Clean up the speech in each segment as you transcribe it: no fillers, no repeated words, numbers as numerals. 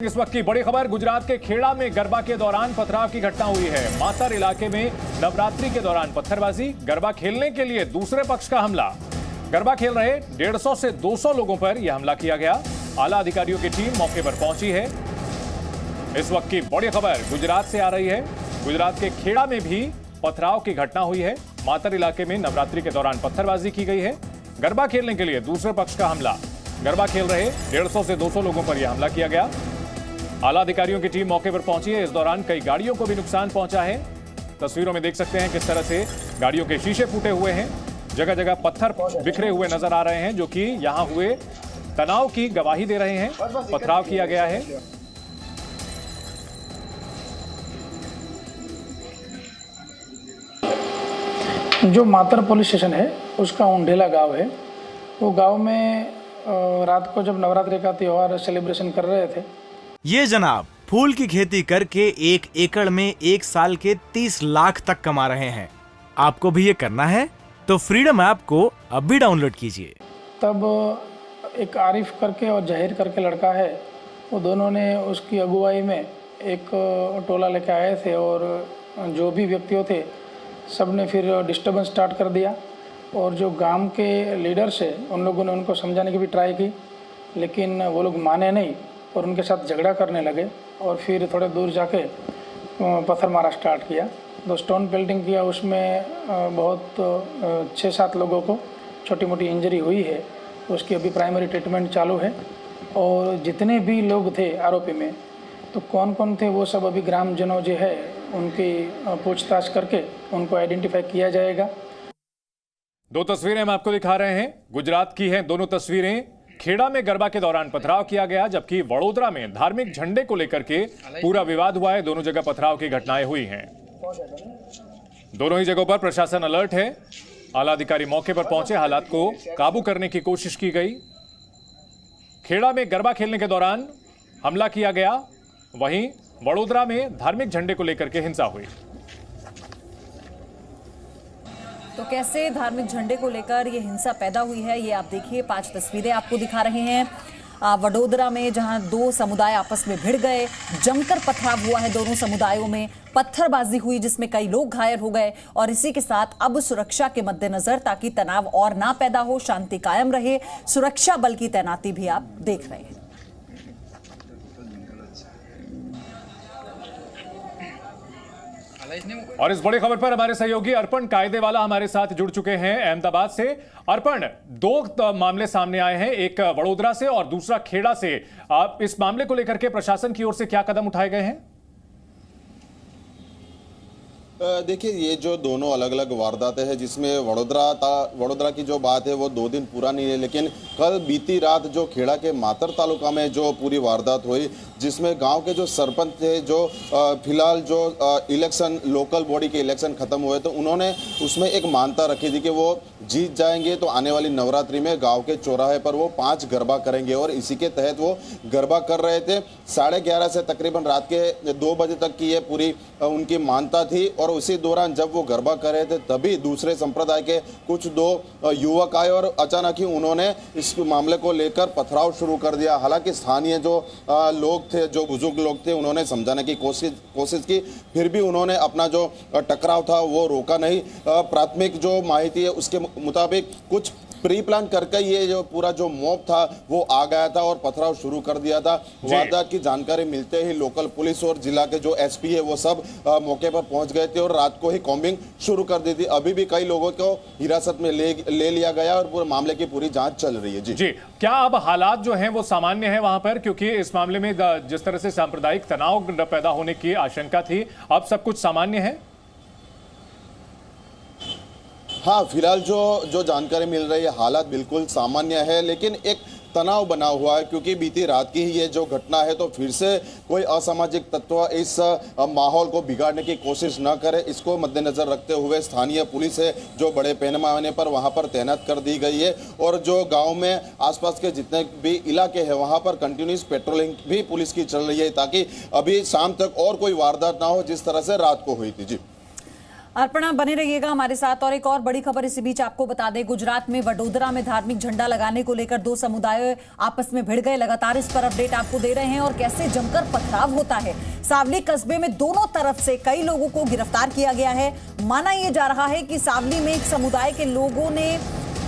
इस वक्त की बड़ी खबर गुजरात के खेड़ा में गरबा के दौरान पथराव की घटना हुई है। मातर इलाके में नवरात्रि के दौरान पत्थरबाजी, गरबा खेलने के लिए दूसरे पक्ष का हमला। गरबा खेल रहे 150 से 200 लोगों पर यह हमला किया गया। आला अधिकारियों की टीम मौके पर पहुंची है। इस वक्त की बड़ी खबर गुजरात से आ रही है। गुजरात के खेड़ा में भी पथराव की घटना हुई है। मातर इलाके में नवरात्रि के दौरान पत्थरबाजी की गई है। गरबा खेलने के लिए दूसरे पक्ष का हमला। गरबा खेल रहे 150 से 200 लोगों पर यह हमला किया गया। आला अधिकारियों की टीम मौके पर पहुंची है। इस दौरान कई गाड़ियों को भी नुकसान पहुंचा है। तस्वीरों में देख सकते हैं किस तरह से गाड़ियों के शीशे फूटे हुए हैं। जगह जगह पत्थर बिखरे हुए नजर आ रहे हैं, जो कि यहां हुए तनाव की गवाही दे रहे हैं। पथराव किया गया है। जो मातर पुलिस स्टेशन है उसका उंडेला गांव है। वो गांव में रात को जब नवरात्रि का त्योहार सेलिब्रेशन कर रहे थे। ये जनाब फूल की खेती करके 1 एकड़ में 1 साल के 30 लाख तक कमा रहे हैं। आपको भी ये करना है तो फ्रीडम ऐप को अब भी डाउनलोड कीजिए। तब एक आरिफ करके और जहीर करके लड़का है, वो दोनों ने उसकी अगुवाई में एक टोला लेके आए थे और जो भी व्यक्तियों थे सब ने फिर डिस्टर्बेंस स्टार्ट कर दिया। और जो गांव के लीडर्स है उन लोगों ने उनको समझाने की भी ट्राई की, लेकिन वो लोग माने नहीं और उनके साथ झगड़ा करने लगे। और फिर थोड़े दूर जाके पत्थर मारा स्टार्ट किया। तो स्टोन पेल्टिंग किया, उसमें बहुत 6-7 लोगों को छोटी मोटी इंजरी हुई है। उसकी अभी प्राइमरी ट्रीटमेंट चालू है। और जितने भी लोग थे आरोपी में, तो कौन कौन थे वो सब अभी ग्रामजनों जो है उनकी पूछताछ करके उनको आइडेंटिफाई किया जाएगा। दो तस्वीरें हम आपको दिखा रहे हैं, गुजरात की हैं दोनों तस्वीरें। खेड़ा में गरबा के दौरान पथराव किया गया, जबकि वडोदरा में धार्मिक झंडे को लेकर के पूरा विवाद हुआ है। दोनों जगह पथराव की घटनाएं हुई हैं। दोनों ही जगहों पर प्रशासन अलर्ट है। आला अधिकारी मौके पर पहुंचे, हालात को काबू करने की कोशिश की गई। खेड़ा में गरबा खेलने के दौरान हमला किया गया, वहीं वडोदरा में धार्मिक झंडे को लेकर के हिंसा हुई। तो कैसे धार्मिक झंडे को लेकर ये हिंसा पैदा हुई है, ये आप देखिए। 5 तस्वीरें आपको दिखा रहे हैं। वडोदरा में जहां 2 समुदाय आपस में भिड़ गए, जमकर पथराव हुआ है दोनों समुदायों में, पत्थरबाजी हुई जिसमें कई लोग घायल हो गए। और इसी के साथ अब सुरक्षा के मद्देनजर, ताकि तनाव और ना पैदा हो, शांति कायम रहे, सुरक्षा बल की तैनाती भी आप देख रहे हैं। और इस बड़ी खबर पर हमारे सहयोगी अर्पण कायदेवाला हमारे साथ जुड़ चुके हैं अहमदाबाद से। अर्पण, 2 मामले सामने आए हैं, एक वडोदरा से और दूसरा खेड़ा से। इस मामले को लेकर के प्रशासन की ओर से क्या कदम उठाए गए हैं? देखिए, ये जो दोनों अलग अलग वारदातें हैं, जिसमें वडोदरा की जो बात है वो 2 दिन पुरानी है, लेकिन कल बीती रात जो खेड़ा के मातर तालुका में जो पूरी वारदात हुई, जिसमें गांव के जो सरपंच थे, जो फिलहाल जो इलेक्शन लोकल बॉडी के इलेक्शन खत्म हुए, तो उन्होंने उसमें एक मान्यता रखी थी कि वो जीत जाएंगे तो आने वाली नवरात्रि में गांव के चौराहे पर वो 5 गरबा करेंगे। और इसी के तहत वो गरबा कर रहे थे। 11:30 से तकरीबन रात के 2 बजे तक की ये पूरी उनकी मान्यता थी। और उसी दौरान जब वो गरबा कर रहे थे, तभी दूसरे संप्रदाय के कुछ 2 युवक आए और अचानक ही उन्होंने इस मामले को लेकर पथराव शुरू कर दिया। हालांकि स्थानीय जो लोग थे, जो बुजुर्ग लोग थे, उन्होंने समझाने की कोशिश की, फिर भी उन्होंने अपना जो टकराव था वो रोका नहीं। प्राथमिक जो माहिती है उसके मुताबिक कुछ प्री प्लान करके ये जो पूरा जो मॉब था वो आ गया था और पथराव शुरू कर दिया था। वारदात की जानकारी मिलते ही लोकल पुलिस और जिला के जो एसपी है वो सब मौके पर पहुंच गए थे और रात को ही कॉम्बिंग शुरू कर दी थी। अभी भी कई लोगों को हिरासत में ले लिया गया और पूरे मामले की पूरी जांच चल रही है। जी, क्या अब हालात जो हैं वो सामान्य है वहां पर? क्योंकि इस मामले में जिस तरह से सांप्रदायिक तनाव पैदा होने की आशंका थी, अब सब कुछ सामान्य है? हाँ, फिलहाल जो जानकारी मिल रही है, हालात बिल्कुल सामान्य है, लेकिन एक तनाव बना हुआ है, क्योंकि बीती रात की ही ये जो घटना है, तो फिर से कोई असामाजिक तत्व इस माहौल को बिगाड़ने की कोशिश न करे, इसको मद्देनजर रखते हुए स्थानीय पुलिस है जो बड़े पैमाने पर वहां पर तैनात कर दी गई है। और जो गांव में आसपास के जितने भी इलाके हैं वहां पर कंटिन्यूस पेट्रोलिंग भी पुलिस की चल रही है, ताकि अभी शाम तक और कोई वारदात ना हो जिस तरह से रात को हुई थी। जी, अर्पणा, बने रहिएगा हमारे साथ। और एक और बड़ी खबर इसी बीच आपको बता दें, गुजरात में वडोदरा में धार्मिक झंडा लगाने को लेकर दो समुदाय आपस में भिड़ गए। लगातार इस पर अपडेट आपको दे रहे हैं और कैसे जमकर पथराव होता है। सावली कस्बे में दोनों तरफ से कई लोगों को गिरफ्तार किया गया है। माना यह जा रहा है कि सावली में एक समुदाय के लोगों ने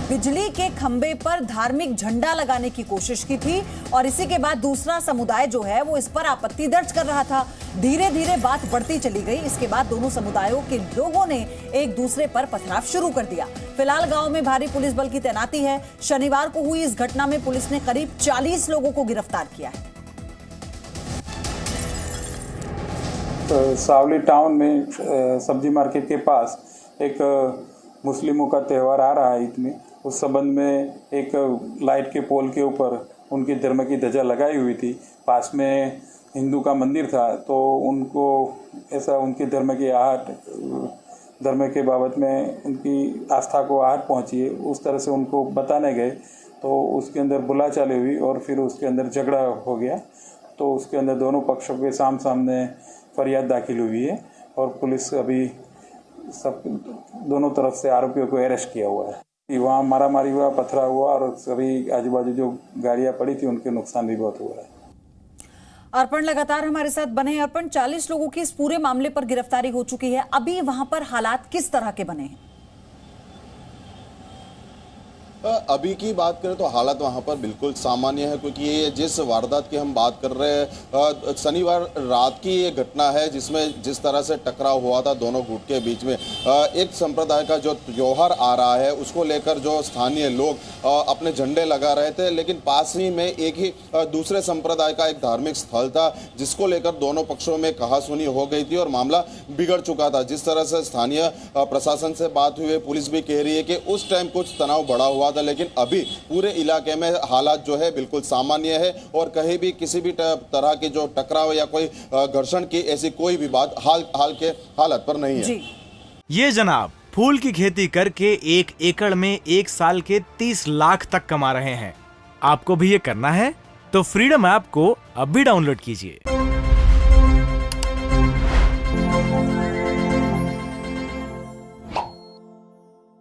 बिजली के खंबे पर धार्मिक झंडा लगाने की कोशिश की थी और इसी के बाद दूसरा समुदाय जो है वो इस पर आपत्ति दर्ज कर रहा था। धीरे धीरे बात बढ़ती चली गई। इसके बाद दोनों समुदायों के लोगों ने एक दूसरे पर पथराव शुरू कर दिया। फिलहाल गांव में भारी पुलिस बल की तैनाती है। शनिवार को हुई इस घटना में पुलिस ने करीब 40 लोगों को गिरफ्तार किया है। सावली टाउन में सब्जी मार्केट के पास एक मुस्लिमों का त्यौहार आ रहा है ईद में। उस संबंध में एक लाइट के पोल के ऊपर उनकी धर्म की ध्वजा लगाई हुई थी। पास में हिंदू का मंदिर था, तो उनको ऐसा उनकी धर्म के बाबत में उनकी आस्था को आहट पहुंची है। उस तरह से उनको बताने गए तो उसके अंदर बुलाचाली हुई और फिर उसके अंदर झगड़ा हो गया। तो उसके अंदर दोनों पक्षों के सामने फरियाद दाखिल हुई है और पुलिस अभी सब दोनों तरफ से आरोपियों को अरेस्ट किया हुआ है। वहाँ मारामारी हुआ, पथराव हुआ और सभी आजू बाजू जो गाड़ियां पड़ी थी उनके नुकसान भी बहुत हुआ है। अर्पण लगातार हमारे साथ बने हैं। अर्पण, 40 लोगों की इस पूरे मामले पर गिरफ्तारी हो चुकी है। अभी वहां पर हालात किस तरह के बने हैं? अभी की बात करें तो हालत वहाँ पर बिल्कुल सामान्य है, क्योंकि ये जिस वारदात की हम बात कर रहे हैं शनिवार रात की ये घटना है, जिसमें जिस तरह से टकराव हुआ था दोनों गुट के बीच में। एक संप्रदाय का जो त्योहार आ रहा है उसको लेकर जो स्थानीय लोग अपने झंडे लगा रहे थे, लेकिन पास ही में एक ही दूसरे संप्रदाय का एक धार्मिक स्थल था जिसको लेकर दोनों पक्षों में कहासुनी हो गई थी और मामला बिगड़ चुका था। जिस तरह से स्थानीय प्रशासन से बात हुई है, पुलिस भी कह रही है कि उस टाइम कुछ तनाव बढ़ा हुआ था, लेकिन अभी पूरे इलाके में हालात जो है बिल्कुल सामान्य है और कहीं भी किसी भी तरह की जो टकराव या कोई घर्षण की ऐसी कोई भी बात हाल के हालत पर नहीं है। ये जनाब फूल की खेती करके 1 एकड़ में 1 साल के 30 लाख तक कमा रहे हैं। आपको भी ये करना है तो फ्रीडम ऐप को अभी डाउनलोड कीजिए।